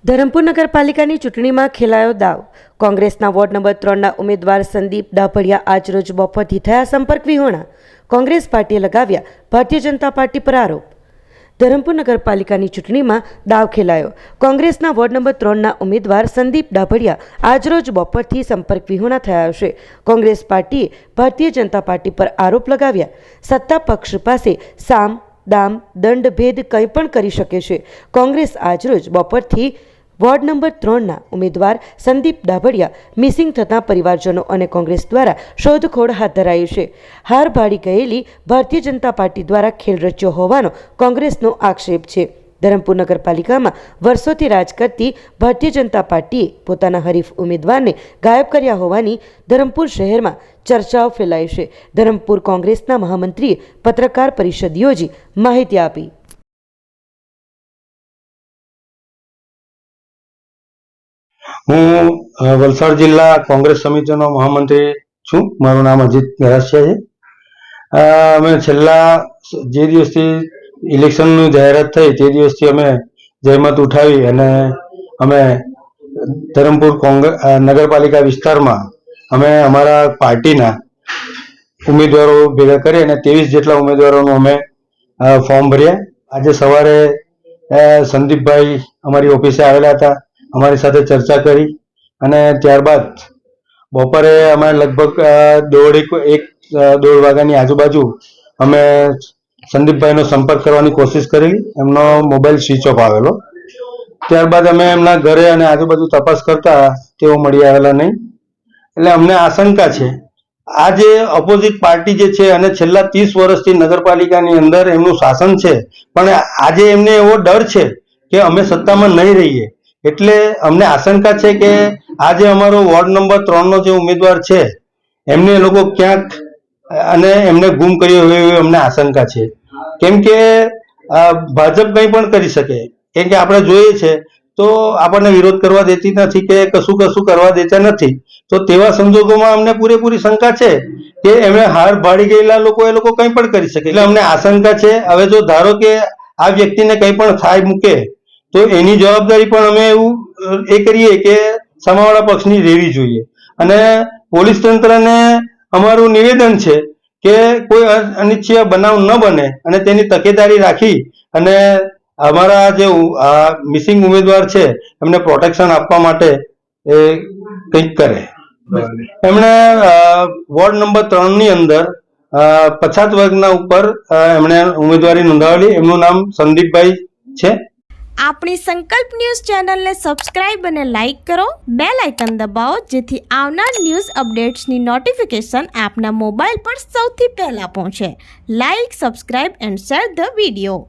ધરમપુર નગરપાલિકાની ચૂંટણીમાં ખેલાયો દાવ. કોંગ્રેસના વોર્ડ નંબર 3ના ઉમેદવાર સંદીપ ડાભડિયા આજરોજ બપોરથી થયા સંપર્ક વિહોણા. કોંગ્રેસ પાર્ટીએ લગાવ્યા ભારતીય જનતા પાર્ટી પર આરોપ. ધરમપુર નગરપાલિકાની ચૂંટણીમાં દાવ ખેલાયો. કોંગ્રેસના વોર્ડ નંબર 3ના ઉમેદવાર સંદીપ ડાભડિયા આજરોજ બપોરથી સંપર્ક વિહોણા થયા છે. કોંગ્રેસ પાર્ટીએ ભારતીય જનતા પાર્ટી પર આરોપ લગાવ્યા. સત્તા પક્ષ પાસે સામ દામ દંડ ભેદ કંઈ પણ કરી શકે છે. કોંગ્રેસ આજરોજ બપોરથી વોર્ડ નંબર 3ના ઉમેદવાર સંદીપ ડાભડિયા મિસિંગ થતાં પરિવારજનો અને કોંગ્રેસ દ્વારા શોધખોળ હાથ ધરાઈ છે. હાર ભાળી ગયેલી ભારતીય જનતા પાર્ટી દ્વારા ખેલ રચ્યો હોવાનો કોંગ્રેસનો આક્ષેપ છે. ધરમપુર નગરપાલિકામાં વર્ષોથી રાજ કરતી ભારતીય જનતા પાર્ટીએ પોતાના હરીફ ઉમેદવારને ગાયબ કર્યા હોવાની ધરમપુર શહેરમાં ચર્ચાઓ ફેલાઈ છે. ધરમપુર કોંગ્રેસના મહામંત્રીએ પત્રકાર પરિષદ યોજી માહિતી આપી. હું વલસાડ જિલ્લા કોંગ્રેસ સમિતિનો મહામંત્રી છું. મારું નામ અજીત ગરાસિયા છે. અમે છેલ્લા જે દિવસથી ઇલેક્શનની જાહેરાત થઈ તે દિવસથી અમે જહેમત ઉઠાવી અને અમે ધરમપુર નગરપાલિકા વિસ્તારમાં અમે અમારા પાર્ટીના ઉમેદવારો ભેગા કરી અને 23 જેટલા ઉમેદવારોનું અમે ફોર્મ ભર્યા. આજે સવારે સંદીપભાઈ અમારી ઓફિસે આવેલા હતા, અમારી સાથે ચર્ચા કરી અને ત્યારબાદ બપોરે અમે લગભગ 1:30 વાગ્યાની આજુબાજુ અમે સંદીપભાઈનો સંપર્ક કરવાની કોશિશ કરી. એમનો મોબાઈલ સ્વિચ ઓફ આવેલો. ત્યારબાદ અમે એમના ઘરે અને આજુબાજુ તપાસ કરતા તેઓ મળી આવેલા નહીં. એટલે અમને આશંકા છે આ જે ઓપોઝિટ પાર્ટી જે છે અને છેલ્લા 30 વર્ષથી નગરપાલિકાની અંદર એમનું શાસન છે, પણ આજે એમને એવો ડર છે કે અમે સત્તામાં નહીં રહીએ. એટલે અમને આશંકા છે કે આજે અમારો વોર્ડ નંબર 3નો જે ઉમેદવાર છે એમને એ લોકો ક્યાંક અને એમને ગુમ કર્યો હોય એવી અમને આશંકા છે. કેમ કે ભાજપ કંઈ પણ કરી શકે, કેમ કે આપણે જોઈએ છે તો આપણને વિરોધ કરવા દેતી નથી કે કશું કરવા દેતા નથી. તો તેવા સંજોગોમાં અમને પૂરેપૂરી શંકા છે કે એમણે હાર ભાળી ગયેલા એ લોકો કંઈ પણ કરી શકે. એટલે અમને આશંકા છે. હવે જો ધારો કે આ વ્યક્તિને કંઈ પણ થાય મૂકે તો એની જવાબદારી પણ અમે એવું એ કરીએ કે સામેવાળા પક્ષની રહેવી જોઈએ. અને પોલીસ તંત્રને અમારું નિવેદન છે કે કોઈ અનિચ્છનીય બનાવ ન બને અને તેની તકેદારી રાખી અને અમારા જે મિસિંગ ઉમેદવાર છે એમને પ્રોટેક્શન આપવા માટે એ કંઈક કરે. એમણે વોર્ડ નંબર 3ની અંદર પછાત વર્ગના ઉપર એમણે ઉમેદવારી નોંધાવેલી. એમનું નામ સંદીપભાઈ છે. આપણી સંકલ્પ ન્યૂઝ ચેનલને સબસ્ક્રાઇબ અને લાઇક કરો, બેલ આઇકન દબાવો જેથી આવનાર ન્યૂઝ અપડેટ્સની નોટિફિકેશન આપના મોબાઈલ પર સૌથી પહેલા પહોંચે. Like, subscribe and share the video.